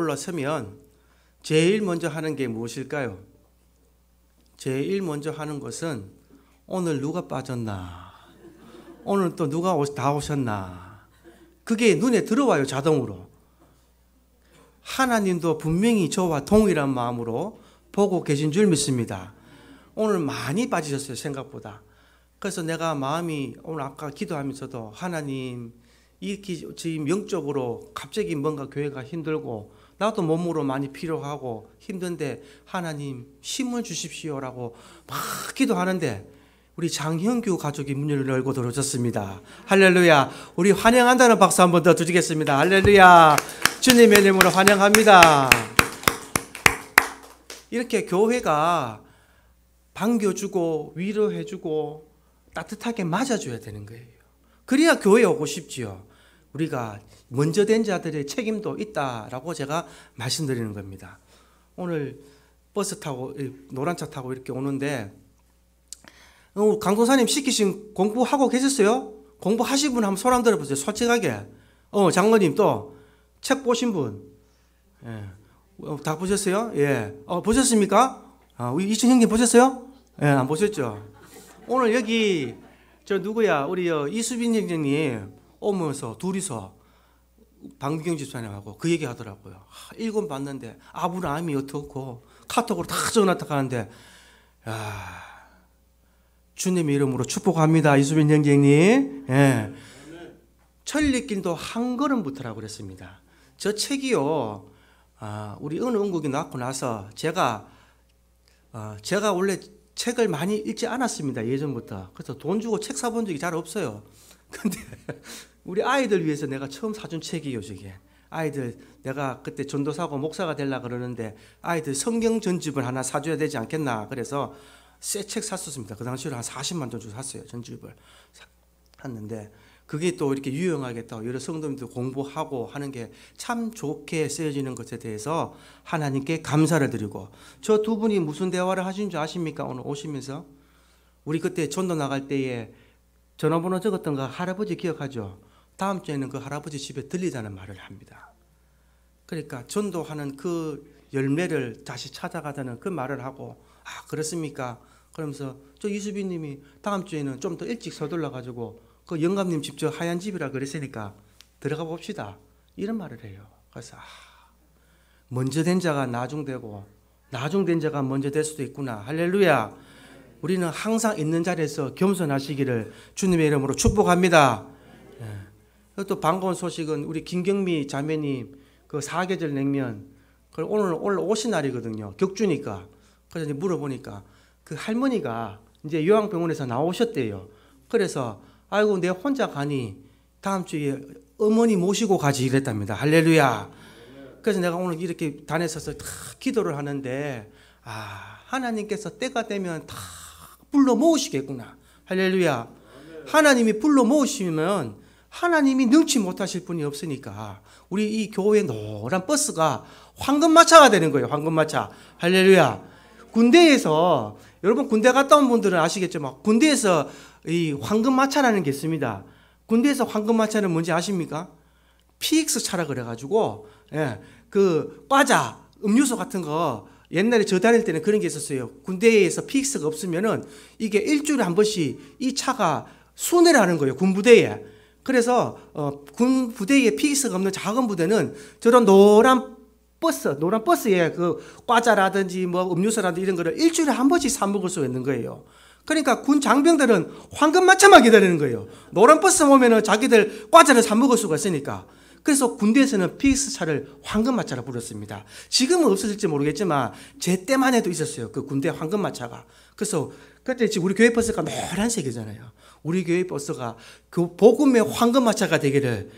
올라서면 제일 먼저 하는 게 무엇일까요? 제일 먼저 하는 것은 오늘 누가 빠졌나? 오늘 또 누가 다 오셨나? 그게 눈에 들어와요, 자동으로. 하나님도 분명히 저와 동일한 마음으로 보고 계신 줄 믿습니다. 오늘 많이 빠지셨어요, 생각보다. 그래서 내가 마음이 오늘 아까 기도하면서도 하나님, 이렇게 지금 영적으로 갑자기 뭔가 교회가 힘들고 나도 몸으로 많이 필요하고 힘든데 하나님 힘을 주십시오라고 막 기도하는데 우리 장형규 가족이 문을 열고 들어오셨습니다. 할렐루야. 우리 환영한다는 박수 한 번 더 드리겠습니다. 할렐루야. 주님의 이름으로 환영합니다. 이렇게 교회가 반겨주고 위로해주고 따뜻하게 맞아줘야 되는 거예요. 그래야 교회에 오고 싶지요. 우리가 먼저 된 자들의 책임도 있다라고 제가 말씀드리는 겁니다. 오늘 버스 타고 노란 차 타고 이렇게 오는데 강도사님 시키신 공부하고 계셨어요? 공부하신 분 한번 손 한번 들어보세요. 솔직하게. 장로님 또 책 보신 분. 예. 다 보셨어요? 예. 보셨습니까? 우리 이춘 형님 보셨어요? 예, 안 보셨죠? 오늘 여기 저 누구야? 우리 이수빈 형님 오면서 둘이서 방규경 집사님하고 그 얘기 하더라고요. 읽음 봤는데 아브라함이 어떻고 카톡으로 다 전화 딱 하는데 주님의 이름으로 축복합니다. 이수빈 형제님. 예. 천리길도 한 걸음부터라고 그랬습니다. 저 책이요. 우리 어느 원국이 낳고 나서 제가 원래 책을 많이 읽지 않았습니다. 예전부터. 그래서 돈 주고 책 사본 적이 잘 없어요. 근데 우리 아이들 위해서 내가 처음 사준 책이에요, 저게. 아이들 내가 그때 전도사고 목사가 되려고 그러는데 아이들 성경 전집을 하나 사줘야 되지 않겠나. 그래서 새 책 샀었습니다. 그 당시로 한 40만 원 주고 샀어요. 전집을 샀는데 그게 또 이렇게 유용하게 또 여러 성도님들 공부하고 하는 게 참 좋게 쓰여지는 것에 대해서 하나님께 감사를 드리고 저 두 분이 무슨 대화를 하신 줄 아십니까? 오늘 오시면서 우리 그때 전도 나갈 때에 전화번호 적었던 거 할아버지 기억하죠? 다음 주에는 그 할아버지 집에 들리자는 말을 합니다. 그러니까 전도하는 그 열매를 다시 찾아가자는 그 말을 하고 그렇습니까? 그러면서 저 이수빈 님이 다음 주에는 좀 더 일찍 서둘러 가지고 그 영감님 집 저 하얀 집이라 그랬으니까 들어가 봅시다. 이런 말을 해요. 그래서 먼저 된 자가 나중되고 나중된 자가 먼저 될 수도 있구나. 할렐루야. 우리는 항상 있는 자리에서 겸손하시기를 주님의 이름으로 축복합니다. 예. 또 반가운 소식은 우리 김경미 자매님 그 사계절 냉면 오늘 오신 날이거든요. 격주니까. 그래서 물어보니까 그 할머니가 이제 요양병원에서 나오셨대요. 그래서 아이고 내 혼자 가니 다음 주에 어머니 모시고 가지 이랬답니다. 할렐루야. 그래서 내가 오늘 이렇게 단에 서서 다 기도를 하는데 하나님께서 때가 되면 다 불러 모으시겠구나. 할렐루야. 하나님이 불러 모으시면 하나님이 능치 못하실 분이 없으니까 우리 이 교회 노란 버스가 황금마차가 되는 거예요. 황금마차. 할렐루야. 군대에서 여러분 군대 갔다 온 분들은 아시겠지만 군대에서 이 황금마차라는 게 있습니다. 군대에서 황금마차는 뭔지 아십니까? PX 차라 그래가지고 그 과자 음료수 같은 거 옛날에 저 다닐 때는 그런 게 있었어요. 군대에서 PX가 없으면은 이게 일주일에 한 번씩 이 차가 순회를 하는 거예요. 군부대에. 그래서 군 부대에 PX가 없는 작은 부대는 저런 노란 버스에 그 과자라든지 뭐 음료수라든지 이런 거를 일주일에 한 번씩 사 먹을 수 있는 거예요. 그러니까 군 장병들은 황금마차만 기다리는 거예요. 노란 버스 오면은 자기들 과자를 사 먹을 수가 있으니까. 그래서 군대에서는 PX 차를 황금마차라 불렀습니다. 지금은 없어질지 모르겠지만 제 때만 해도 있었어요. 그 군대 황금마차가. 그래서 그때 지금 우리 교회 버스가 노란색이잖아요. 우리 교회 버스가 그 복음의 황금마차가 되기를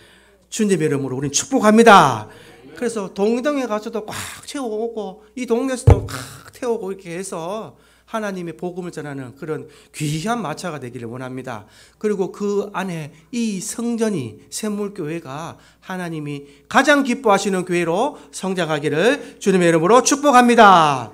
주님의 이름으로 우리는 축복합니다. 그래서 동동에 가서도 꽉 채워오고 이 동네에서도 꽉 태우고 이렇게 해서 하나님의 복음을 전하는 그런 귀한 마차가 되기를 원합니다. 그리고 그 안에 이 성전이 샘물교회가 하나님이 가장 기뻐하시는 교회로 성장하기를 주님의 이름으로 축복합니다.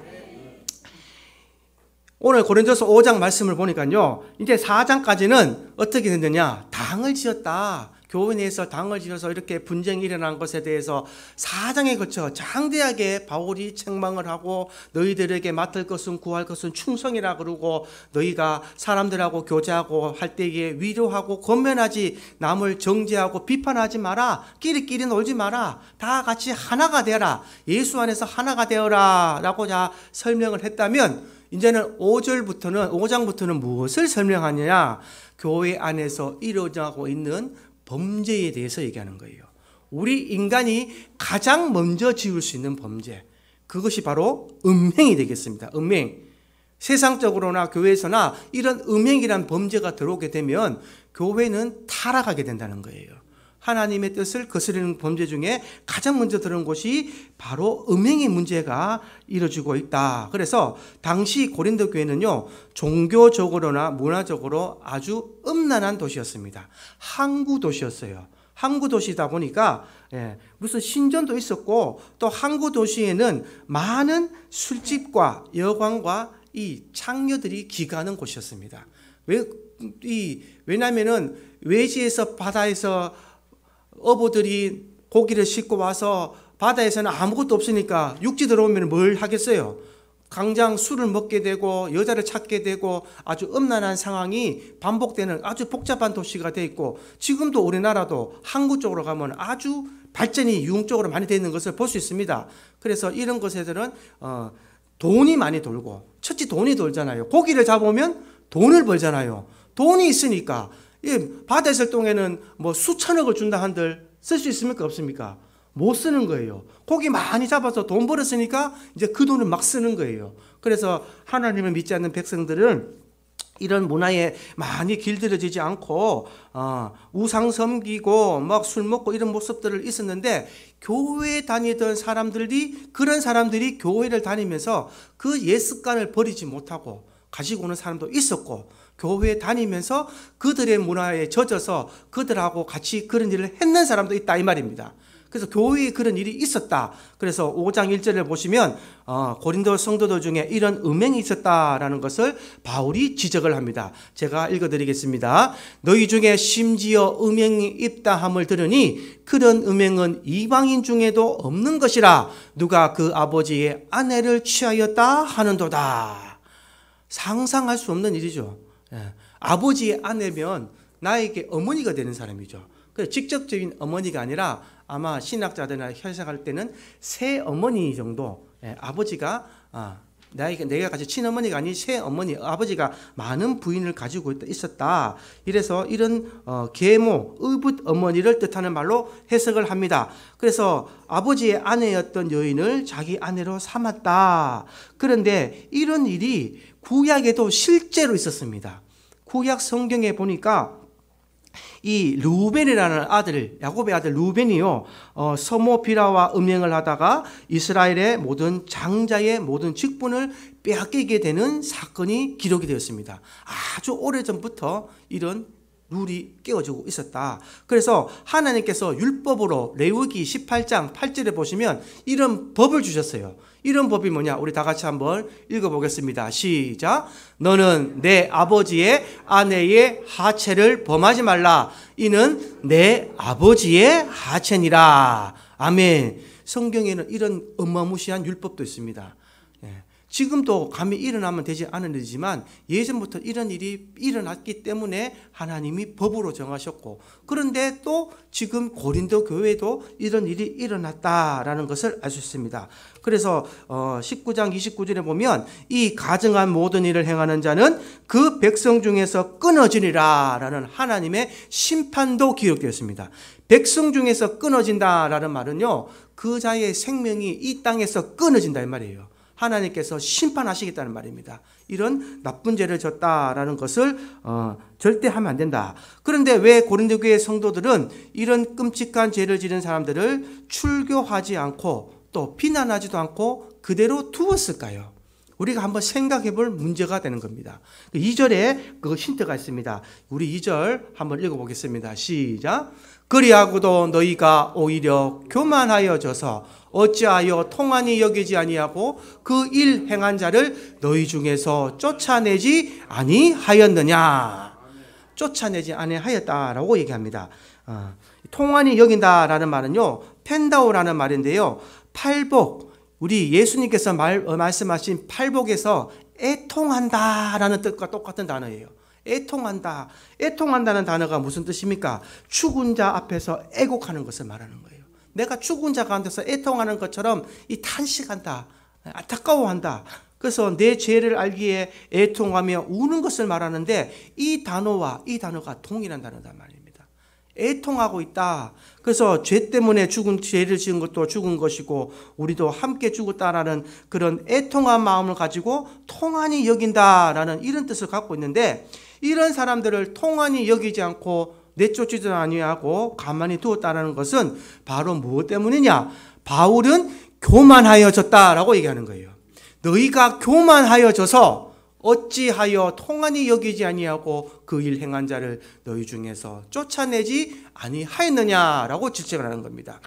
오늘 고린도서 5장 말씀을 보니까요. 이제 4장까지는 어떻게 됐느냐. 당을 지었다. 교회 내에서 당을 지어서 이렇게 분쟁이 일어난 것에 대해서 4장에 거쳐 장대하게 바울이 책망을 하고 너희들에게 맡을 것은 구할 것은 충성이라 그러고 너희가 사람들하고 교제하고 할 때에 위로하고 권면하지 남을 정죄하고 비판하지 마라. 끼리끼리 놀지 마라. 다 같이 하나가 되어라. 예수 안에서 하나가 되어라 라고 자 설명을 했다면 이제는 5장부터는 무엇을 설명하느냐? 교회 안에서 일어나고 있는 범죄에 대해서 얘기하는 거예요. 우리 인간이 가장 먼저 지을 수 있는 범죄, 그것이 바로 음행이 되겠습니다. 음행. 세상적으로나 교회에서나 이런 음행이란 범죄가 들어오게 되면 교회는 타락하게 된다는 거예요. 하나님의 뜻을 거스르는 범죄 중에 가장 먼저 들어온 것이 바로 음행의 문제가 이루어지고 있다. 그래서 당시 고린도 교회는요, 종교적으로나 문화적으로 아주 음란한 도시였습니다. 항구 도시였어요. 항구 도시다 보니까 무슨 신전도 있었고 또 항구 도시에는 많은 술집과 여관과 이 창녀들이 기가하는 곳이었습니다. 왜냐하면은 외지에서 바다에서 어부들이 고기를 싣고 와서 바다에서는 아무것도 없으니까 육지 들어오면 뭘 하겠어요? 강장 술을 먹게 되고 여자를 찾게 되고 아주 음란한 상황이 반복되는 아주 복잡한 도시가 되어 있고 지금도 우리나라도 항구 쪽으로 가면 아주 발전이 유흥적으로 많이 되어 있는 것을 볼 수 있습니다. 그래서 이런 것에들은 돈이 많이 돌고 첫째 돈이 돌잖아요. 고기를 잡으면 돈을 벌잖아요. 돈이 있으니까 바다에 있을 동에는 뭐 수천억을 준다 한들 쓸 수 있습니까? 없습니까? 못 쓰는 거예요. 고기 많이 잡아서 돈 벌었으니까 이제 그 돈을 막 쓰는 거예요. 그래서 하나님을 믿지 않는 백성들은 이런 문화에 많이 길들여지지 않고 우상 섬기고 막 술 먹고 이런 모습들을 있었는데 교회에 다니던 그런 사람들이 교회를 다니면서 그 옛 습관을 버리지 못하고 가지고 오는 사람도 있었고 교회에 다니면서 그들의 문화에 젖어서 그들하고 같이 그런 일을 했는 사람도 있다 이 말입니다. 그래서 교회에 그런 일이 있었다. 그래서 5장 1절을 보시면 고린도 성도들 중에 이런 음행이 있었다라는 것을 바울이 지적을 합니다. 제가 읽어드리겠습니다. 너희 중에 심지어 음행이 있다 함을 들으니 그런 음행은 이방인 중에도 없는 것이라 누가 그 아버지의 아내를 취하였다 하는도다. 상상할 수 없는 일이죠. 아버지의 아내면 나에게 어머니가 되는 사람이죠. 직접적인 어머니가 아니라 아마 신학자들이나 해석할 때는 새어머니 정도, 아버지가 내가 같이 친어머니가 아닌 새어머니, 아버지가 많은 부인을 가지고 있었다. 이래서 이런 계모, 의붓 어머니를 뜻하는 말로 해석을 합니다. 그래서 아버지의 아내였던 여인을 자기 아내로 삼았다. 그런데 이런 일이 구약에도 실제로 있었습니다. 구약 성경에 보니까 이 루벤이라는 아들, 야곱의 아들 루벤이요, 서모 비라와 음행을 하다가 이스라엘의 모든 장자의 모든 직분을 빼앗기게 되는 사건이 기록이 되었습니다. 아주 오래전부터 이런 룰이 깨어지고 있었다. 그래서 하나님께서 율법으로 레위기 18장 8절에 보시면 이런 법을 주셨어요. 이런 법이 뭐냐? 우리 다 같이 한번 읽어보겠습니다. 시작. 너는 내 아버지의 아내의 하체를 범하지 말라. 이는 내 아버지의 하체니라. 아멘. 성경에는 이런 어마무시한 율법도 있습니다. 지금도 감히 일어나면 되지 않은 일이지만 예전부터 이런 일이 일어났기 때문에 하나님이 법으로 정하셨고, 그런데 또 지금 고린도 교회도 이런 일이 일어났다라는 것을 알 수 있습니다. 그래서 19장 29절에 보면 이 가증한 모든 일을 행하는 자는 그 백성 중에서 끊어지리라 라는 하나님의 심판도 기록되었습니다. 백성 중에서 끊어진다라는 말은요, 그 자의 생명이 이 땅에서 끊어진다 이 말이에요. 하나님께서 심판하시겠다는 말입니다. 이런 나쁜 죄를 졌다라는 것을 절대 하면 안 된다. 그런데 왜 고린도 교회 성도들은 이런 끔찍한 죄를 지른 사람들을 출교하지 않고 또 비난하지도 않고 그대로 두었을까요? 우리가 한번 생각해 볼 문제가 되는 겁니다. 2절에 그 힌트가 있습니다. 우리 2절 한번 읽어보겠습니다. 시작. 그리하고도 너희가 오히려 교만하여져서 어찌하여 통한이 여기지 아니하고 그 일 행한 자를 너희 중에서 쫓아내지 아니하였느냐. 쫓아내지 아니하였다라고 얘기합니다. 통한이 여긴다라는 말은요, 펜다오라는 말인데요. 팔복, 우리 예수님께서 말씀하신 팔복에서 애통한다라는 뜻과 똑같은 단어예요. 애통한다. 애통한다는 단어가 무슨 뜻입니까? 죽은 자 앞에서 애곡하는 것을 말하는 거예요. 내가 죽은 자 가운데서 애통하는 것처럼 이 탄식한다. 안타까워한다. 그래서 내 죄를 알기에 애통하며 우는 것을 말하는데 이 단어와 이 단어가 동일한 단어단 말입니다. 애통하고 있다. 그래서 죄 때문에 죄를 지은 것도 죽은 것이고 우리도 함께 죽었다라는 그런 애통한 마음을 가지고 통한이 여긴다라는 이런 뜻을 갖고 있는데, 이런 사람들을 통한이 여기지 않고 내쫓지도 아니하고 가만히 두었다라는 것은 바로 무엇 때문이냐? 바울은 교만하여졌다라고 얘기하는 거예요. 너희가 교만하여져서 어찌하여 통한이 여기지 아니하고 그 일 행한 자를 너희 중에서 쫓아내지 아니하였느냐라고 질책을 하는 겁니다.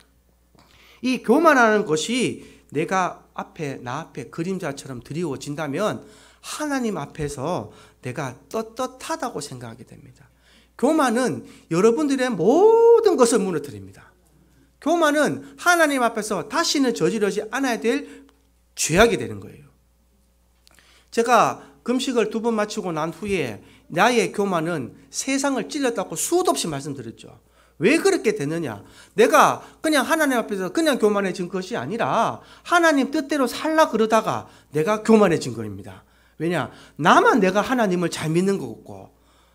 이 교만하는 것이 나 앞에 그림자처럼 드리워진다면 하나님 앞에서 내가 떳떳하다고 생각하게 됩니다. 교만은 여러분들의 모든 것을 무너뜨립니다. 교만은 하나님 앞에서 다시는 저지르지 않아야 될 죄악이 되는 거예요. 제가 금식을 2번 마치고 난 후에 나의 교만은 세상을 찔렀다고 수도 없이 말씀드렸죠. 왜 그렇게 되느냐? 내가 그냥 하나님 앞에서 그냥 교만해진 것이 아니라 하나님 뜻대로 살라 그러다가 내가 교만해진 겁니다. 왜냐? 나만 내가 하나님을 잘 믿는 것 같고,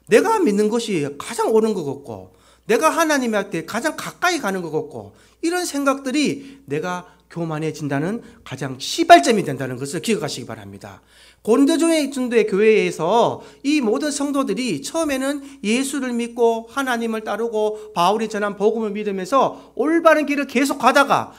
내가 믿는 것이 가장 옳은 것 같고, 내가 하나님한테 가장 가까이 가는 것 같고, 이런 생각들이 내가 교만해진다는 가장 시발점이 된다는 것을 기억하시기 바랍니다. 고린도 정도의 교회에서 이 모든 성도들이 처음에는 예수를 믿고 하나님을 따르고 바울이 전한 복음을 믿으면서 올바른 길을 계속 가다가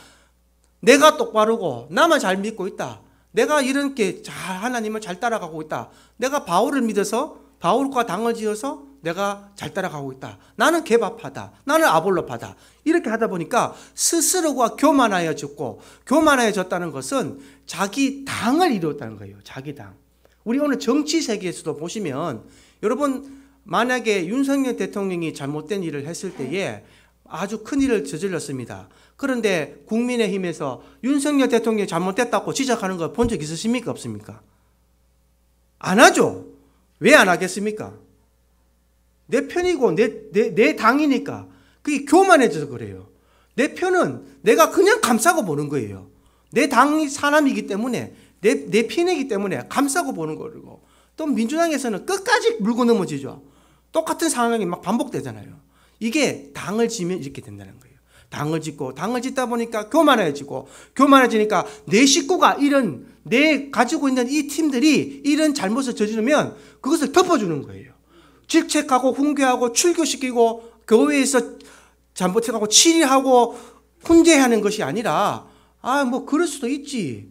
내가 똑바르고 나만 잘 믿고 있다. 내가 이렇게 하나님을 잘 따라가고 있다. 내가 바울을 믿어서 바울과 당을 지어서 내가 잘 따라가고 있다. 나는 개밥하다. 나는 아볼로파다. 이렇게 하다 보니까 스스로가 교만하여졌고, 교만하여졌다는 것은 자기 당을 이루었다는 거예요. 자기 당. 우리 오늘 정치 세계에서도 보시면, 여러분 만약에 윤석열 대통령이 잘못된 일을 했을 때에 아주 큰 일을 저질렀습니다. 그런데 국민의힘에서 윤석열 대통령이 잘못됐다고 지적하는 거 본 적 있으십니까? 없습니까? 안 하죠. 왜 안 하겠습니까? 내 편이고 내 당이니까. 그게 교만해져서 그래요. 내 편은 내가 그냥 감싸고 보는 거예요. 내 당이 사람이기 때문에, 내 편이기 때문에 감싸고 보는 거고. 또 민주당에서는 끝까지 물고 넘어지죠. 똑같은 상황이 막 반복되잖아요. 이게 당을 지면 이렇게 된다는 거예요. 당을 짓다 보니까 교만해지고, 교만해지니까 내 식구가 내 가지고 있는 이 팀들이 이런 잘못을 저지르면 그것을 덮어주는 거예요. 질책하고 훈계하고 출교시키고 교회에서 잘못해가고 치리하고 훈계하는 것이 아니라 뭐 그럴 수도 있지.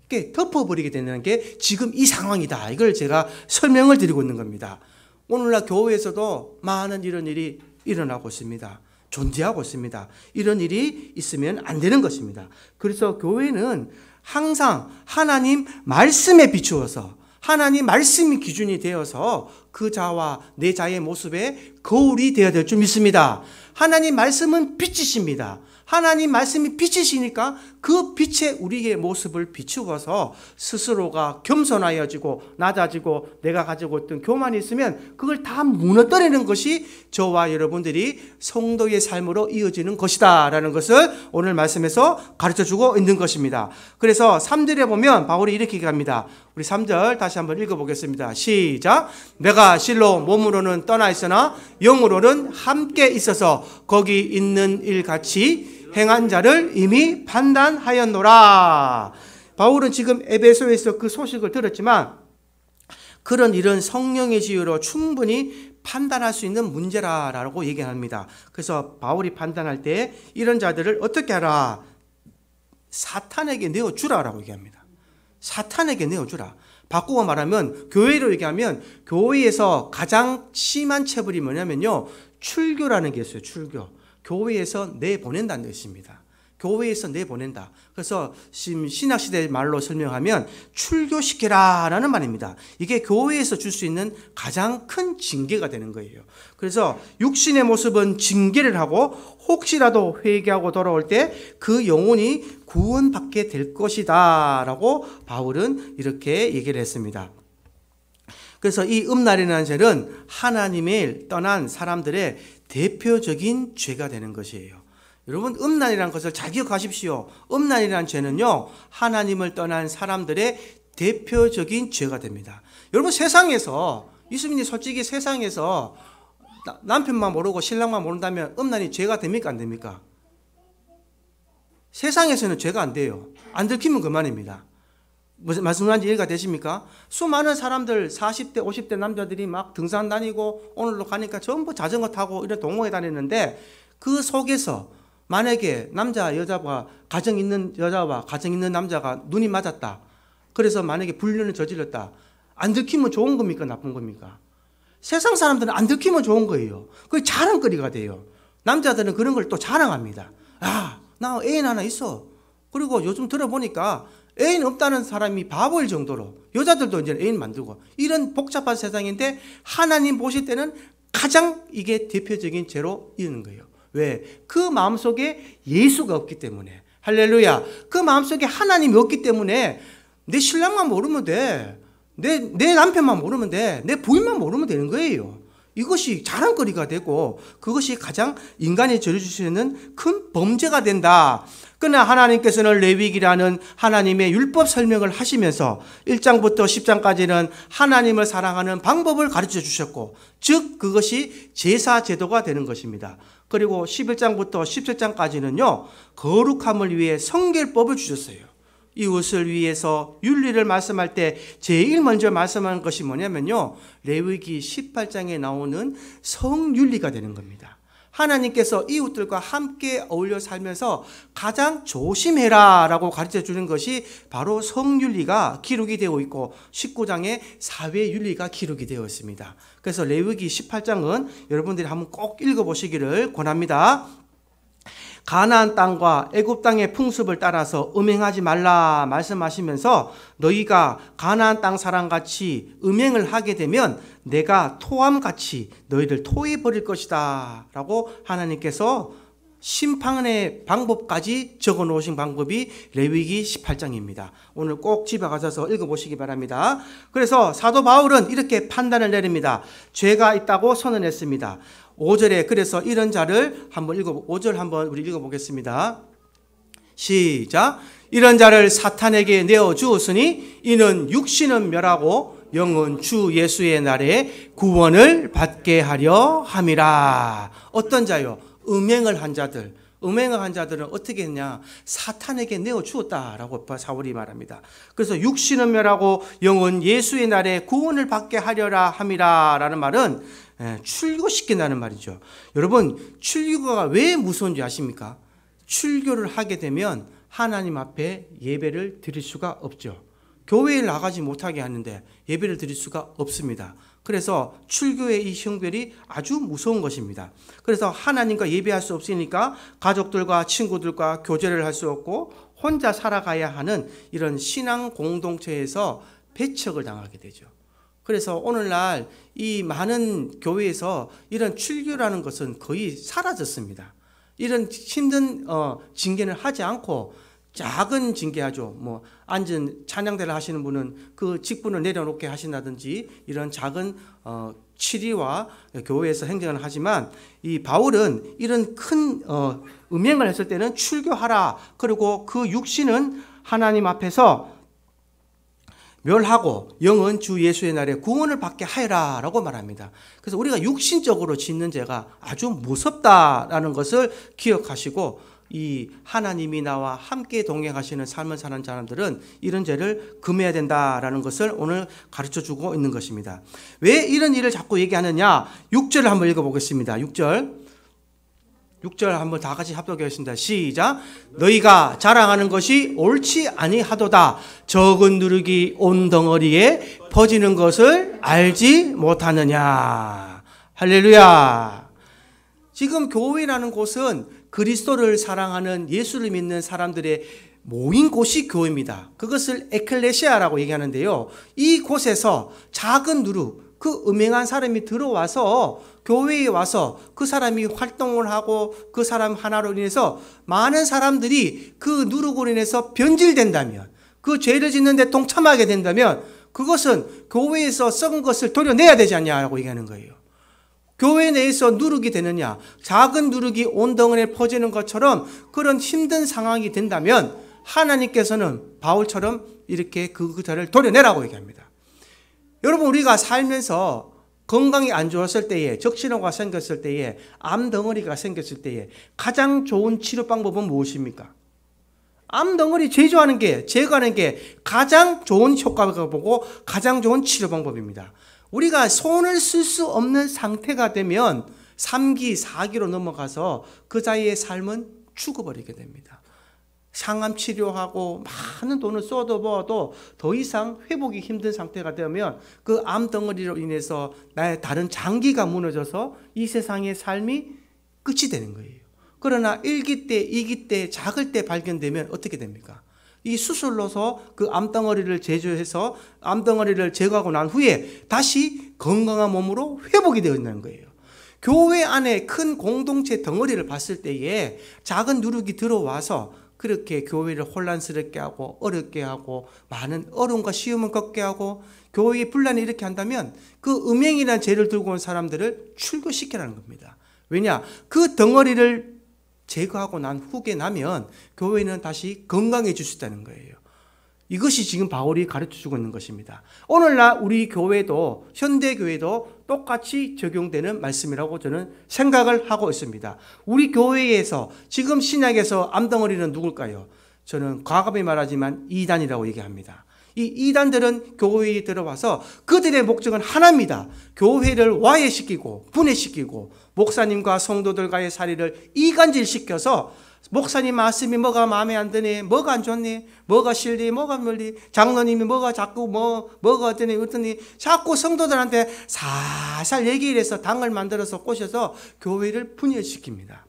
이렇게 덮어버리게 되는 게 지금 이 상황이다. 이걸 제가 설명을 드리고 있는 겁니다. 오늘날 교회에서도 많은 이런 일이 일어나고 있습니다. 존재하고 있습니다. 이런 일이 있으면 안 되는 것입니다. 그래서 교회는 항상 하나님 말씀에 비추어서, 하나님 말씀이 기준이 되어서 그 자와 내 자의 모습에 거울이 되어야 될 줄 믿습니다. 하나님 말씀은 빛이십니다. 하나님 말씀이 빛이시니까 그 빛에 우리의 모습을 비추어서 스스로가 겸손하여지고 낮아지고 내가 가지고 있던 교만이 있으면 그걸 다 무너뜨리는 것이 저와 여러분들이 성도의 삶으로 이어지는 것이다 라는 것을 오늘 말씀에서 가르쳐주고 있는 것입니다. 그래서 3절에 보면 바울이 이렇게 얘기합니다. 우리 3절 다시 한번 읽어보겠습니다. 시작. 내가 실로 몸으로는 떠나 있으나 영으로는 함께 있어서 거기 있는 일같이 행한 자를 이미 판단하였노라. 바울은 지금 에베소에서 그 소식을 들었지만 그런 일은 성령의 지혜로 충분히 판단할 수 있는 문제라고 얘기합니다. 그래서 바울이 판단할 때 이런 자들을 어떻게 하라? 사탄에게 내어주라라고 얘기합니다. 사탄에게 내어주라. 바꾸고 말하면 교회로 얘기하면 교회에서 가장 심한 체벌이 뭐냐면요, 출교라는 게 있어요. 출교. 교회에서 내보낸다는 뜻입니다. 교회에서 내보낸다. 그래서 신학시대 말로 설명하면 출교시켜라라는 말입니다. 이게 교회에서 줄 수 있는 가장 큰 징계가 되는 거예요. 그래서 육신의 모습은 징계를 하고 혹시라도 회개하고 돌아올 때 그 영혼이 구원받게 될 것이다 라고 바울은 이렇게 얘기를 했습니다. 그래서 이 음란이라는 죄는 하나님을 떠난 사람들의 대표적인 죄가 되는 것이에요. 여러분, 음란이라는 것을 잘 기억하십시오. 음란이라는 죄는요, 하나님을 떠난 사람들의 대표적인 죄가 됩니다. 여러분, 세상에서, 이수민이 솔직히 세상에서 남편만 모르고 신랑만 모른다면 음란이 죄가 됩니까? 안 됩니까? 세상에서는 죄가 안 돼요. 안 들키면 그만입니다. 무슨 말씀하는지 이해가 되십니까? 수많은 사람들 40대 50대 남자들이 막 등산 다니고 오늘도 가니까 전부 자전거 타고 이런 동호회 다니는데 그 속에서 만약에 남자 여자와 가정 있는 여자와 가정 있는 남자가 눈이 맞았다. 그래서 만약에 불륜을 저질렀다. 안 들키면 좋은 겁니까? 나쁜 겁니까? 세상 사람들은 안 들키면 좋은 거예요. 그게 자랑거리가 돼요. 남자들은 그런 걸 또 자랑합니다. 아, 나 애인 하나 있어. 그리고 요즘 들어보니까 애인 없다는 사람이 바보일 정도로 여자들도 이제 애인 만들고 이런 복잡한 세상인데 하나님 보실 때는 가장 이게 대표적인 죄로 이르는 거예요. 왜? 그 마음속에 예수가 없기 때문에. 할렐루야. 그 마음속에 하나님이 없기 때문에 내 신랑만 모르면 돼. 내 남편만 모르면 돼. 내 부인만 모르면 되는 거예요. 이것이 자랑거리가 되고 그것이 가장 인간이 저질 수 있는 큰 범죄가 된다. 그러나 하나님께서는 레위기라는 하나님의 율법 설명을 하시면서 1장부터 10장까지는 하나님을 사랑하는 방법을 가르쳐 주셨고, 즉 그것이 제사 제도가 되는 것입니다. 그리고 11장부터 17장까지는요, 거룩함을 위해 성결법을 주셨어요. 이웃을 위해서 윤리를 말씀할 때 제일 먼저 말씀한 것이 뭐냐면요, 레위기 18장에 나오는 성윤리가 되는 겁니다. 하나님께서 이웃들과 함께 어울려 살면서 가장 조심해라 라고 가르쳐 주는 것이 바로 성윤리가 기록이 되어 있고 19장에 사회윤리가 기록이 되어 있습니다. 그래서 레위기 18장은 여러분들이 한번 꼭 읽어보시기를 권합니다. 가나안 땅과 애굽 땅의 풍습을 따라서 음행하지 말라 말씀하시면서 너희가 가나안 땅 사람같이 음행을 하게 되면 내가 토함같이 너희를 토해 버릴 것이다 라고 하나님께서 심판의 방법까지 적어 놓으신 방법이 레위기 18장입니다. 오늘 꼭 집에 가셔서 읽어보시기 바랍니다. 그래서 사도 바울은 이렇게 판단을 내립니다. 죄가 있다고 선언했습니다. 5절에 그래서 이런 자를 한번 5절 한번 우리 읽어보겠습니다. 시작. 이런 자를 사탄에게 내어주었으니 이는 육신은 멸하고 영은 주 예수의 날에 구원을 받게 하려 함이라. 어떤 자요? 음행을 한 자들. 음행을 한 자들은 어떻게 했냐? 사탄에게 내어주었다라고 사울이 말합니다. 그래서 육신은 멸하고 영은 예수의 날에 구원을 받게 하려라 함이라 라는 말은 출교시킨다는 말이죠. 여러분, 출교가 왜 무서운지 아십니까? 출교를 하게 되면 하나님 앞에 예배를 드릴 수가 없죠. 교회에 나가지 못하게 하는데 예배를 드릴 수가 없습니다. 그래서 출교의 이 형별이 아주 무서운 것입니다. 그래서 하나님과 예배할 수 없으니까 가족들과 친구들과 교제를 할 수 없고 혼자 살아가야 하는 이런 신앙 공동체에서 배척을 당하게 되죠. 그래서 오늘날 이 많은 교회에서 이런 출교라는 것은 거의 사라졌습니다. 이런 힘든 징계는 하지 않고 작은 징계하죠. 뭐 앉은 찬양대를 하시는 분은 그 직분을 내려놓게 하신다든지 이런 작은 치리와 교회에서 행정을 하지만 이 바울은 이런 큰 음행을 했을 때는 출교하라. 그리고 그 육신은 하나님 앞에서 멸하고 영은 주 예수의 날에 구원을 받게 하여라 라고 말합니다. 그래서 우리가 육신적으로 짓는 죄가 아주 무섭다라는 것을 기억하시고 이 하나님이 나와 함께 동행하시는 삶을 사는 사람들은 이런 죄를 금해야 된다라는 것을 오늘 가르쳐주고 있는 것입니다. 왜 이런 일을 자꾸 얘기하느냐? 6절을 한번 읽어보겠습니다. 6절 한번 다 같이 합독하겠습니다. 시작. 너희가 자랑하는 것이 옳지 아니하도다. 적은 누룩이 온 덩어리에 퍼지는 것을 알지 못하느냐. 할렐루야. 지금 교회라는 곳은 그리스도를 사랑하는 예수를 믿는 사람들의 모인 곳이 교회입니다. 그것을 에클레시아라고 얘기하는데요. 이 곳에서 작은 누룩, 그 음행한 사람이 들어와서 교회에 와서 그 사람이 활동을 하고 그 사람 하나로 인해서 많은 사람들이 그 누룩으로 인해서 변질된다면, 그 죄를 짓는데 동참하게 된다면 그것은 교회에서 썩은 것을 도려내야 되지 않냐라고 얘기하는 거예요. 교회 내에서 누룩이 되느냐, 작은 누룩이 온 덩어리에 퍼지는 것처럼 그런 힘든 상황이 된다면 하나님께서는 바울처럼 이렇게 그 죄를 도려내라고 얘기합니다. 여러분, 우리가 살면서 건강이 안 좋았을 때에, 적신호가 생겼을 때에, 암덩어리가 생겼을 때에 가장 좋은 치료 방법은 무엇입니까? 암덩어리 제거하는 게 가장 좋은 효과가 보고 가장 좋은 치료 방법입니다. 우리가 손을 쓸 수 없는 상태가 되면 3기, 4기로 넘어가서 그 자의 삶은 죽어버리게 됩니다. 상암 치료하고 많은 돈을 쏟아부어도 더 이상 회복이 힘든 상태가 되면 그 암덩어리로 인해서 나의 다른 장기가 무너져서 이 세상의 삶이 끝이 되는 거예요. 그러나 1기 때, 2기 때, 작을 때 발견되면 어떻게 됩니까? 이 수술로서 그 암덩어리를 제거해서 암덩어리를 제거하고 난 후에 다시 건강한 몸으로 회복이 되어 있는 거예요. 교회 안에 큰 공동체 덩어리를 봤을 때에 작은 누룩이 들어와서 그렇게 교회를 혼란스럽게 하고 어렵게 하고 많은 어려움과 시험을 겪게 하고 교회의 분란을 이렇게 한다면 그 음행이라는 죄를 들고 온 사람들을 출교시키라는 겁니다. 왜냐? 그 덩어리를 제거하고 난 후에 나면 교회는 다시 건강해질 수 있다는 거예요. 이것이 지금 바울이 가르쳐주고 있는 것입니다. 오늘날 우리 교회도, 현대교회도 똑같이 적용되는 말씀이라고 저는 생각을 하고 있습니다. 우리 교회에서 지금 신약에서 암덩어리는 누굴까요? 저는 과감히 말하지만 이단이라고 얘기합니다. 이 이단들은 교회에 들어와서 그들의 목적은 하나입니다. 교회를 와해시키고 분해시키고 목사님과 성도들과의 사이를 이간질시켜서 목사님 말씀이 뭐가 마음에 안 드네, 뭐가 안 좋네, 뭐가 싫니, 뭐가 멀리, 장로님이 뭐가 자꾸 뭐가 어떠니 자꾸 성도들한테 살살 얘기를 해서 당을 만들어서 꼬셔서 교회를 분열시킵니다.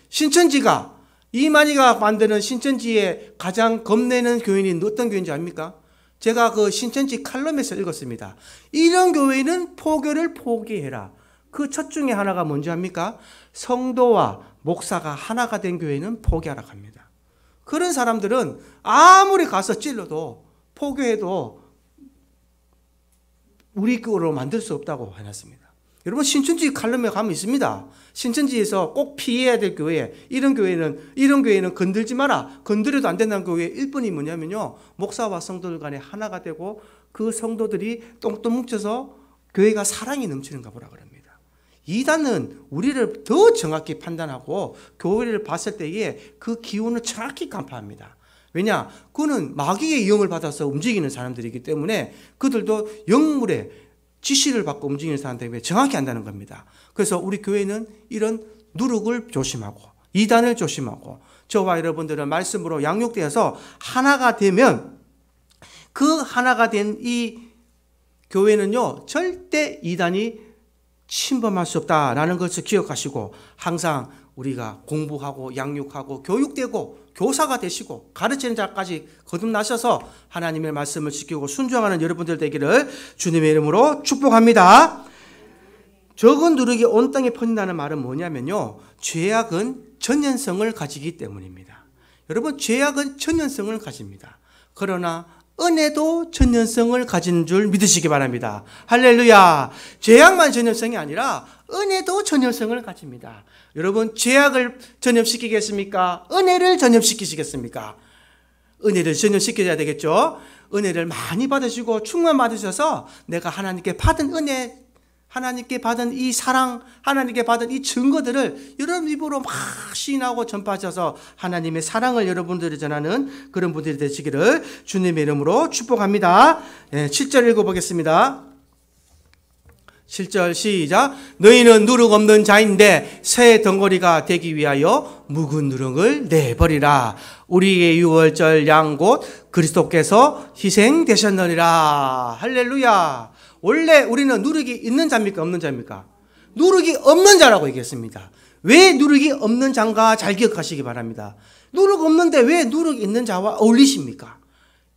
신천지가, 이만희가 만드는 신천지에 가장 겁내는 교인이 어떤 교인지 압니까? 제가 그 신천지 칼럼에서 읽었습니다. 이런 교회는 포교를 포기해라. 그 첫 중에 하나가 뭔지 압니까? 성도와 목사가 하나가 된 교회는 포기하라고 합니다. 그런 사람들은 아무리 가서 찔러도 포교해도 우리 교회로 만들 수 없다고 해놨습니다. 여러분, 신천지 칼럼에 가면 있습니다. 신천지에서 꼭 피해야 될 교회, 이런 교회는 건들지 마라. 건드려도 안 된다는 교회의 1번이 뭐냐면요, 목사와 성도들 간에 하나가 되고 그 성도들이 똥똥 뭉쳐서 교회가 사랑이 넘치는가 보라 그럽니다. 이단은 우리를 더 정확히 판단하고 교회를 봤을 때에 그 기운을 정확히 간파합니다. 왜냐? 그는 마귀의 영을 받아서 움직이는 사람들이기 때문에 그들도 영물의 지시를 받고 움직이는 사람들에게 정확히 한다는 겁니다. 그래서 우리 교회는 이런 누룩을 조심하고 이단을 조심하고 저와 여러분들은 말씀으로 양육되어서 하나가 되면 그 하나가 된 이 교회는요, 절대 이단이 침범할 수 없다라는 것을 기억하시고 항상 우리가 공부하고 양육하고 교육되고 교사가 되시고 가르치는 자까지 거듭나셔서 하나님의 말씀을 지키고 순종하는 여러분들 되기를 주님의 이름으로 축복합니다. 적은 누룩이 온 땅에 퍼진다는 말은 뭐냐면요, 죄악은 전연성을 가지기 때문입니다. 여러분, 죄악은 전연성을 가집니다. 그러나 은혜도 전연성을 가진 줄 믿으시기 바랍니다. 할렐루야. 죄악만 전연성이 아니라 은혜도 전연성을 가집니다. 여러분, 죄악을 전염시키겠습니까? 은혜를 전염시키시겠습니까? 은혜를 전염시켜야 되겠죠. 은혜를 많이 받으시고 충만 받으셔서 내가 하나님께 받은 은혜, 하나님께 받은 이 사랑, 하나님께 받은 이 증거들을 여러분 입으로 막 시인하고 전파하셔서 하나님의 사랑을 여러분들이 전하는 그런 분들이 되시기를 주님의 이름으로 축복합니다. 7절 읽어보겠습니다. 7절 시작. 너희는 누룩 없는 자인데 새 덩어리가 되기 위하여 묵은 누룩을 내버리라. 우리의 유월절 양 곧 그리스도께서 희생되셨느니라. 할렐루야. 원래 우리는 누룩이 있는 자입니까? 없는 자입니까? 누룩이 없는 자라고 얘기했습니다. 왜 누룩이 없는 자인가 잘 기억하시기 바랍니다. 누룩 없는데 왜 누룩 있는 자와 어울리십니까?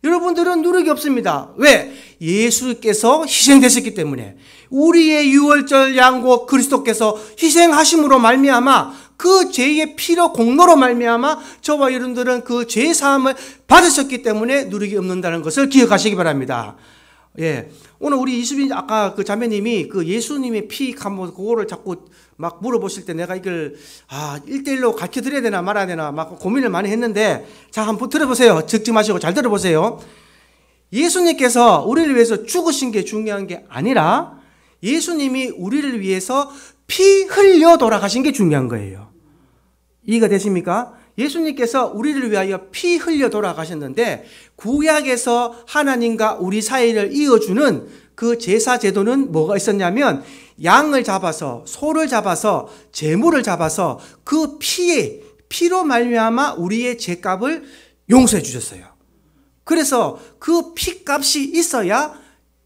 여러분들은 누룩이 없습니다. 왜? 예수께서 희생되셨기 때문에, 우리의 유월절 양고 그리스도께서 희생하심으로 말미암아 그 죄의 피로 공로로 말미암아 저와 여러분들은 그 죄 사함을 받으셨기 때문에 누룩이 없는다는 것을 기억하시기 바랍니다. 예, 오늘 우리 이수빈 아까 그 자매님이 그 예수님의 피 한번 그거를 자꾸 막 물어보실 때 내가 이걸 1대1로 가르쳐 드려야 되나 말아야 되나 막 고민을 많이 했는데, 자 한번 들어보세요. 적지 마시고 잘 들어보세요. 예수님께서 우리를 위해서 죽으신 게 중요한 게 아니라 예수님이 우리를 위해서 피 흘려 돌아가신 게 중요한 거예요. 이해가 되십니까? 예수님께서 우리를 위하여 피 흘려 돌아가셨는데, 구약에서 하나님과 우리 사이를 이어주는 그 제사 제도는 뭐가 있었냐면, 양을 잡아서, 소를 잡아서, 제물을 잡아서 그 피로 말미암아 우리의 죄값을 용서해 주셨어요. 그래서 그 피값이 있어야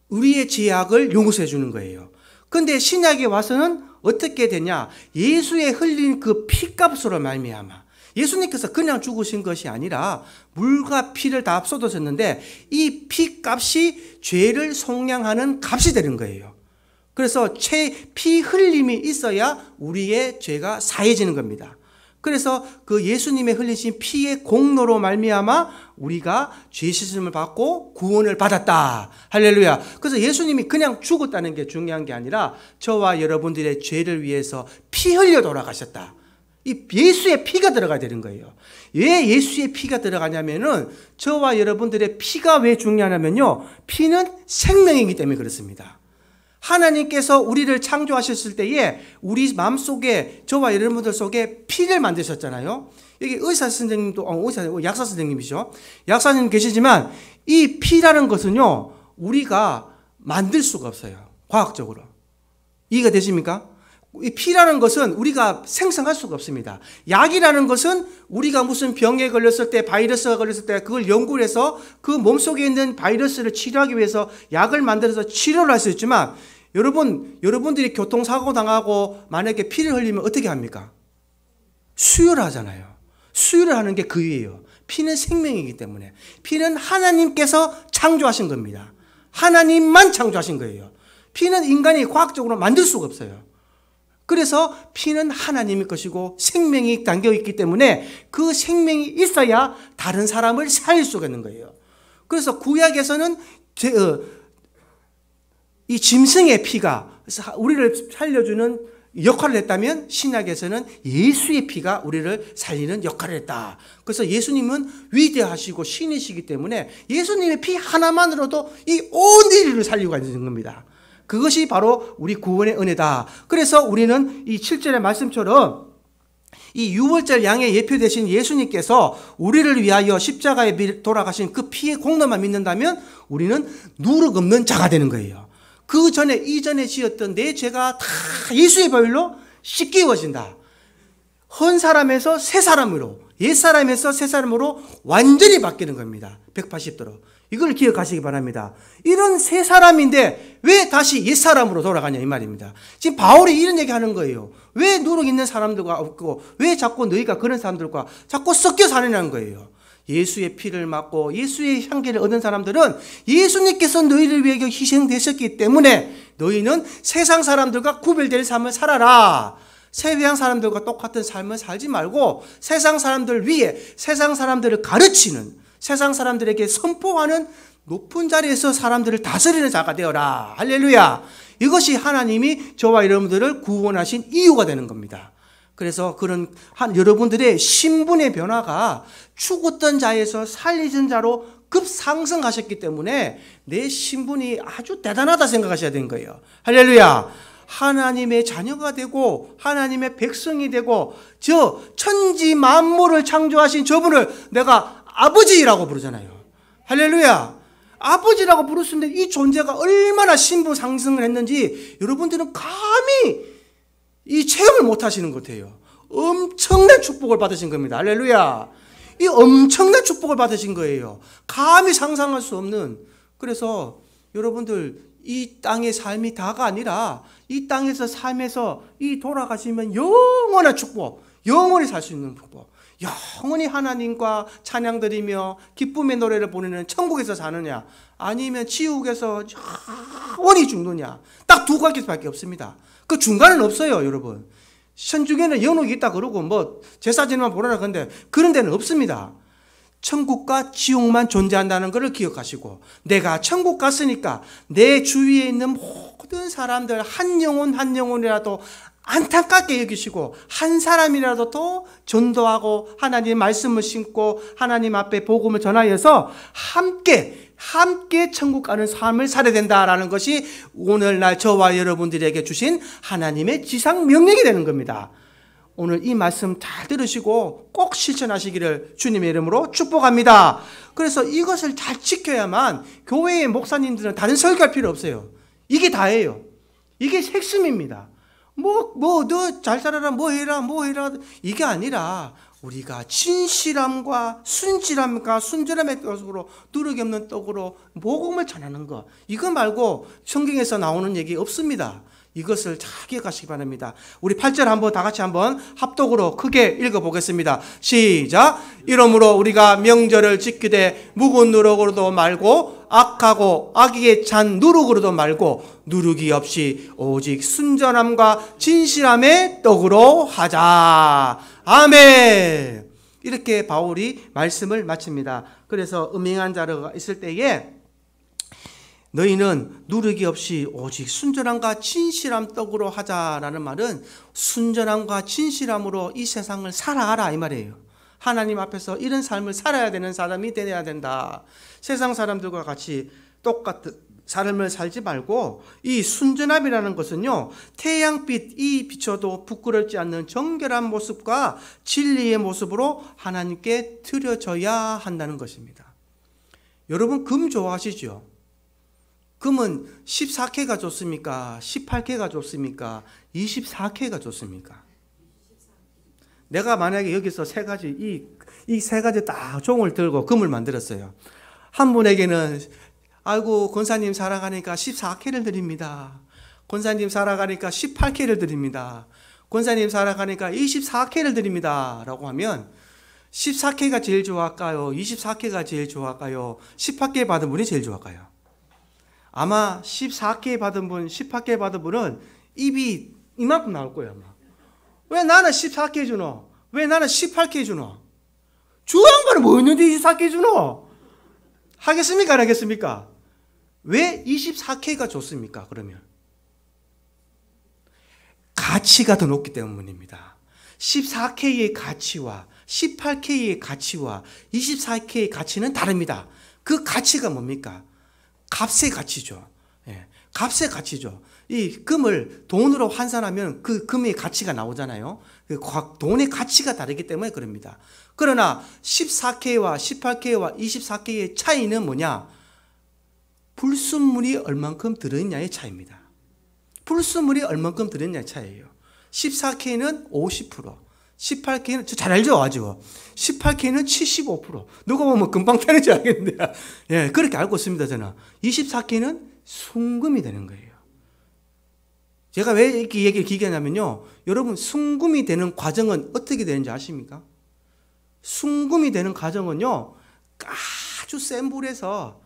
우리의 죄악을 용서해 주는 거예요. 그런데 신약에 와서는 어떻게 되냐? 예수의 흘린 그 피값으로 말미암아, 예수님께서 그냥 죽으신 것이 아니라 물과 피를 다 쏟으셨는데 이 피값이 죄를 속량하는 값이 되는 거예요. 그래서 피 흘림이 있어야 우리의 죄가 사해지는 겁니다. 그래서 그 예수님의 흘리신 피의 공로로 말미암아 우리가 죄 씻음을 받고 구원을 받았다. 할렐루야. 그래서 예수님이 그냥 죽었다는 게 중요한 게 아니라 저와 여러분들의 죄를 위해서 피 흘려 돌아가셨다. 이 예수의 피가 들어가야 되는 거예요. 왜 예수의 피가 들어가냐면은, 저와 여러분들의 피가 왜 중요하냐면요, 피는 생명이기 때문에 그렇습니다. 하나님께서 우리를 창조하셨을 때에 우리 마음속에, 저와 여러분들 속에 피를 만드셨잖아요. 여기 의사 선생님도 약사 선생님이죠. 약사님 계시지만 이 피라는 것은요 우리가 만들 수가 없어요. 과학적으로. 이해가 되십니까? 이 피라는 것은 우리가 생성할 수가 없습니다. 약이라는 것은 우리가 무슨 병에 걸렸을 때, 바이러스가 걸렸을 때 그걸 연구를 해서 그 몸속에 있는 바이러스를 치료하기 위해서 약을 만들어서 치료를 할 수 있지만, 여러분들이 교통사고 당하고 만약에 피를 흘리면 어떻게 합니까? 수혈을 하잖아요. 수혈을 하는 게 그이에요. 피는 생명이기 때문에. 피는 하나님께서 창조하신 겁니다. 하나님만 창조하신 거예요. 피는 인간이 과학적으로 만들 수가 없어요. 그래서 피는 하나님의 것이고 생명이 담겨 있기 때문에 그 생명이 있어야 다른 사람을 살릴 수가 있는 거예요. 그래서 구약에서는 이 짐승의 피가 우리를 살려주는 역할을 했다면, 신약에서는 예수의 피가 우리를 살리는 역할을 했다. 그래서 예수님은 위대하시고 신이시기 때문에 예수님의 피 하나만으로도 이 온 인류를 살리고 있는 겁니다. 그것이 바로 우리 구원의 은혜다. 그래서 우리는 이 7절의 말씀처럼 이 유월절 양의 예표 되신 예수님께서 우리를 위하여 십자가에 돌아가신 그 피의 공로만 믿는다면 우리는 누룩 없는 자가 되는 거예요. 그 전에 이전에 지었던 내 죄가 다 예수의 보혈로 씻기워진다. 헌 사람에서 새 사람으로, 옛 사람에서 새 사람으로 완전히 바뀌는 겁니다. 180도로. 이걸 기억하시기 바랍니다. 이런 새 사람인데 왜 다시 옛 사람으로 돌아가냐 이 말입니다. 지금 바울이 이런 얘기 하는 거예요. 왜 누룩 있는 사람들과 없고 왜 자꾸 너희가 그런 사람들과 자꾸 섞여 사느냐는 거예요. 예수의 피를 맞고 예수의 향기를 얻은 사람들은 예수님께서 너희를 위해 희생되셨기 때문에 너희는 세상 사람들과 구별될 삶을 살아라. 세상 사람들과 똑같은 삶을 살지 말고 세상 사람들 위에, 세상 사람들을 가르치는, 세상 사람들에게 선포하는 높은 자리에서 사람들을 다스리는 자가 되어라. 할렐루야. 이것이 하나님이 저와 여러분들을 구원하신 이유가 되는 겁니다. 그래서 그런 여러분들의 신분의 변화가 죽었던 자에서 살리신 자로 급상승하셨기 때문에 내 신분이 아주 대단하다 생각하셔야 되는 거예요. 할렐루야. 하나님의 자녀가 되고 하나님의 백성이 되고 저 천지 만물을 창조하신 저분을 내가 아버지라고 부르잖아요. 할렐루야. 아버지라고 부르시는데 이 존재가 얼마나 신분 상승을 했는지 여러분들은 감히 이 체험을 못 하시는 것 같아요. 엄청난 축복을 받으신 겁니다. 할렐루야. 이 엄청난 축복을 받으신 거예요. 감히 상상할 수 없는. 그래서 여러분들 이 땅의 삶이 다가 아니라 이 땅에서 삶에서 이 돌아가시면 영원한 축복, 영원히 살 수 있는 축복, 영원히 하나님과 찬양드리며 기쁨의 노래를 부르는 천국에서 사느냐, 아니면 지옥에서 영원히 죽느냐. 딱 두 가지밖에 없습니다. 그 중간은 없어요, 여러분. 천중에는 연옥이 있다 그러고 뭐 제사지만 보라라 그런데 그런 데는 없습니다. 천국과 지옥만 존재한다는 것을 기억하시고, 내가 천국 갔으니까 내 주위에 있는 모든 사람들 한 영혼 한 영혼이라도 안타깝게 여기시고 한 사람이라도 더 전도하고 하나님 말씀을 심고 하나님 앞에 복음을 전하여서 함께 천국 가는 삶을 살아야 된다라는 것이 오늘날 저와 여러분들에게 주신 하나님의 지상 명령이 되는 겁니다. 오늘 이 말씀 잘 들으시고 꼭 실천하시기를 주님의 이름으로 축복합니다. 그래서 이것을 잘 지켜야만 교회의 목사님들은 다른 설교할 필요 없어요. 이게 다예요. 이게 핵심입니다. 너 잘 살아라, 뭐 해라. 이게 아니라 우리가 진실함과 순전함의 뜻으로 누룩이 없는 떡으로 복음을 전하는 것. 이거 말고 성경에서 나오는 얘기 없습니다. 이것을 잘 기억하시기 바랍니다. 우리 8절 한번 다 같이 한번 합독으로 크게 읽어보겠습니다. 시작. 이러므로 우리가 명절을 지키되 묵은 누룩으로도 말고 악하고 악에 찬 누룩으로도 말고 누룩이 없이 오직 순전함과 진실함의 떡으로 하자. 아멘. 이렇게 바울이 말씀을 마칩니다. 그래서 음행한 자가 있을 때에 너희는 누룩이 없이 오직 순전함과 진실함 떡으로 하자라는 말은 순전함과 진실함으로 이 세상을 살아가라 이 말이에요. 하나님 앞에서 이런 삶을 살아야 되는 사람이 되어야 된다. 세상 사람들과 같이 똑같은 삶을 살지 말고 이 순전함이라는 것은요, 태양빛이 비춰도 부끄럽지 않는 정결한 모습과 진리의 모습으로 하나님께 드려져야 한다는 것입니다. 여러분 금 좋아하시죠? 금은 14K가 좋습니까? 18K가 좋습니까? 24K가 좋습니까? 내가 만약에 여기서 세 가지, 이 세 가지 딱 종을 들고 금을 만들었어요. 한 분에게는 아이고 권사님 살아가니까 14K를 드립니다. 권사님 살아가니까 18K를 드립니다. 권사님 살아가니까 24K를 드립니다. 라고 하면 14K가 제일 좋을까요? 24K가 제일 좋을까요? 18K 받은 분이 제일 좋을까요? 아마 14K 받은 분, 18K 받은 분은 입이 이만큼 나올 거예요. 아마. 왜 나는 14K 주노? 왜 나는 18K 주노? 중요한 거는 뭐였는데 24K 주노? 하겠습니까? 안 하겠습니까? 왜 24K가 좋습니까? 그러면 가치가 더 높기 때문입니다. 14K의 가치와 18K의 가치와 24K의 가치는 다릅니다. 그 가치가 뭡니까? 값의 가치죠. 예, 값의 가치죠. 이 금을 돈으로 환산하면 그 금의 가치가 나오잖아요. 돈의 가치가 다르기 때문에 그럽니다. 그러나 14K와 18K와 24K의 차이는 뭐냐? 불순물이 얼만큼 들어있냐의 차이입니다. 불순물이 얼만큼 들어있냐의 차이예요. 14K는 50%, 18K는 잘 알죠, 아주. 18K는 75%. 누가 보면 금방 편해지 알겠는데, 예, 그렇게 알고 있습니다, 저는. 24K는 순금이 되는 거예요. 제가 왜 이렇게 얘기를 길게 하냐면요, 여러분 순금이 되는 과정은 어떻게 되는지 아십니까? 순금이 되는 과정은요, 아주 센 불에서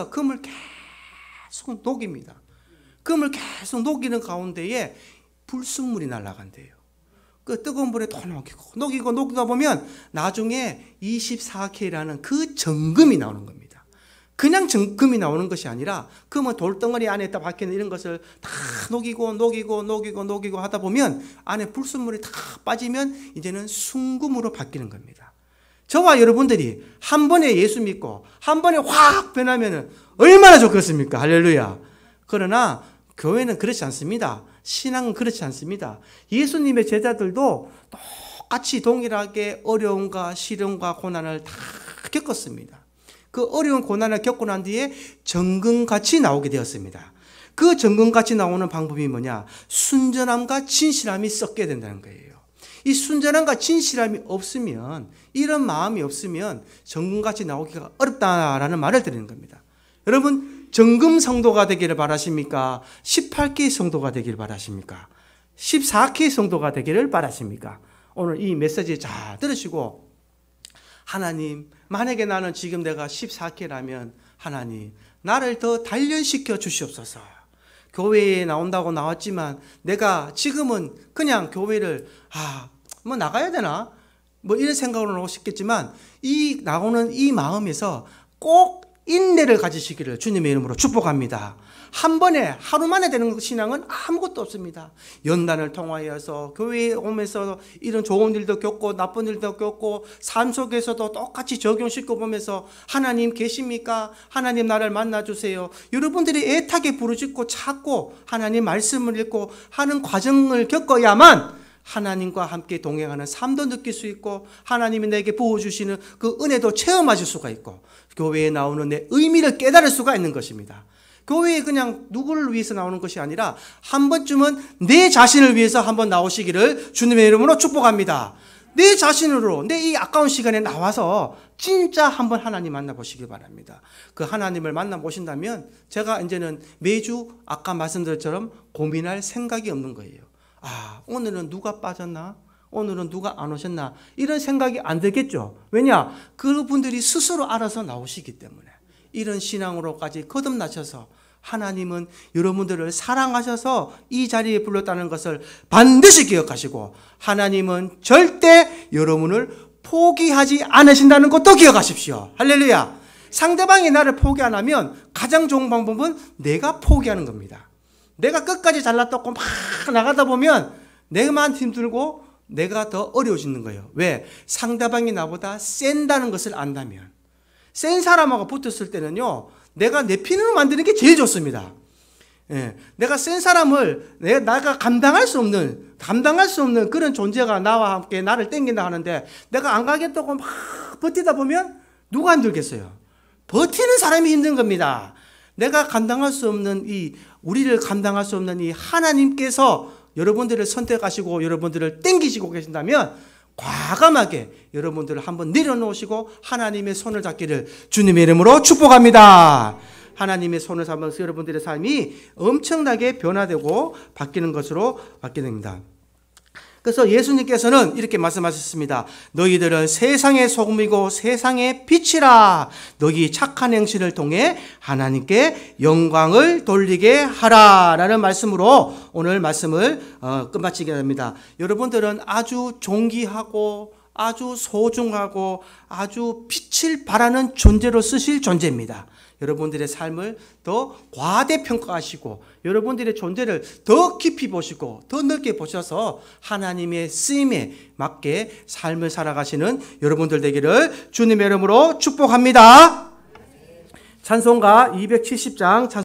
금을 계속 녹입니다. 금을 계속 녹이는 가운데에 불순물이 날아간대요. 그 뜨거운 불에 더 녹이다 보면 나중에 24K라는 그 정금이 나오는 겁니다. 그냥 정금이 나오는 것이 아니라 금은 돌덩어리 안에 딱 박혀있는 이런 것을 다 녹이고 하다 보면 안에 불순물이 다 빠지면 이제는 순금으로 바뀌는 겁니다. 저와 여러분들이 한 번에 예수 믿고 한 번에 확 변하면 얼마나 좋겠습니까? 할렐루야. 그러나 교회는 그렇지 않습니다. 신앙은 그렇지 않습니다. 예수님의 제자들도 똑같이 동일하게 어려움과 시련과 고난을 다 겪었습니다. 그 어려운 고난을 겪고 난 뒤에 정금같이 나오게 되었습니다. 그 정금같이 나오는 방법이 뭐냐? 순전함과 진실함이 섞여야 된다는 거예요. 이 순전함과 진실함이 없으면, 이런 마음이 없으면 정금같이 나오기가 어렵다라는 말을 드리는 겁니다. 여러분, 정금 성도가 되기를 바라십니까? 18K 성도가 되기를 바라십니까? 14K 성도가 되기를 바라십니까? 오늘 이 메시지 잘 들으시고, 하나님, 만약에 나는 지금 내가 14K라면 하나님, 나를 더 단련시켜 주시옵소서. 교회에 나온다고 나왔지만 내가 지금은 그냥 교회를 뭐 나가야 되나? 뭐 이런 생각으로 나오셨겠지만, 이 나오는 이 마음에서 꼭 인내를 가지시기를 주님의 이름으로 축복합니다. 한 번에 하루 만에 되는 신앙은 아무것도 없습니다. 연단을 통하여서 교회에 오면서 이런 좋은 일도 겪고 나쁜 일도 겪고 삶 속에서도 똑같이 적용시켜 보면서 하나님 계십니까? 하나님 나를 만나주세요. 여러분들이 애타게 부르짖고 찾고 하나님 말씀을 읽고 하는 과정을 겪어야만 하나님과 함께 동행하는 삶도 느낄 수 있고, 하나님이 내게 부어주시는 그 은혜도 체험하실 수가 있고, 교회에 나오는 내 의미를 깨달을 수가 있는 것입니다. 교회에 그냥 누구를 위해서 나오는 것이 아니라 한 번쯤은 내 자신을 위해서 한번 나오시기를 주님의 이름으로 축복합니다. 내 자신으로 내 이 아까운 시간에 나와서 진짜 한번 하나님 만나보시기 바랍니다. 그 하나님을 만나보신다면 제가 이제는 매주 아까 말씀드린 것처럼 고민할 생각이 없는 거예요. 오늘은 누가 빠졌나? 오늘은 누가 안 오셨나? 이런 생각이 안 들겠죠. 왜냐? 그분들이 스스로 알아서 나오시기 때문에. 이런 신앙으로까지 거듭나셔서 하나님은 여러분들을 사랑하셔서 이 자리에 불렀다는 것을 반드시 기억하시고, 하나님은 절대 여러분을 포기하지 않으신다는 것도 기억하십시오. 할렐루야. 상대방이 나를 포기 안 하면 가장 좋은 방법은 내가 포기하는 겁니다. 내가 끝까지 잘났다고 막 나가다 보면 내만 힘들고 내가 더 어려워지는 거예요. 왜? 상대방이 나보다 센다는 것을 안다면. 센 사람하고 붙었을 때는요, 내가 내 편으로 만드는 게 제일 좋습니다. 내가 센 사람을 내가 감당할 수 없는 그런 존재가 나와 함께 나를 땡긴다 하는데 내가 안 가겠다고 막 버티다 보면 누가 안 들겠어요? 버티는 사람이 힘든 겁니다. 내가 감당할 수 없는 우리를 감당할 수 없는 이 하나님께서 여러분들을 선택하시고 여러분들을 땡기시고 계신다면 과감하게 여러분들을 한번 내려놓으시고 하나님의 손을 잡기를 주님의 이름으로 축복합니다. 하나님의 손을 잡으면서 여러분들의 삶이 엄청나게 변화되고 바뀌는 것으로 바뀌게 됩니다. 그래서 예수님께서는 이렇게 말씀하셨습니다. 너희들은 세상의 소금이고 세상의 빛이라. 너희 착한 행실을 통해 하나님께 영광을 돌리게 하라. 라는 말씀으로 오늘 말씀을 끝마치게 됩니다. 여러분들은 아주 존귀하고 아주 소중하고 아주 빛을 발하는 존재로 쓰실 존재입니다. 여러분들의 삶을 더 과대평가하시고 여러분들의 존재를 더 깊이 보시고 더 넓게 보셔서 하나님의 쓰임에 맞게 삶을 살아가시는 여러분들 되기를 주님의 이름으로 축복합니다. 찬송가 270장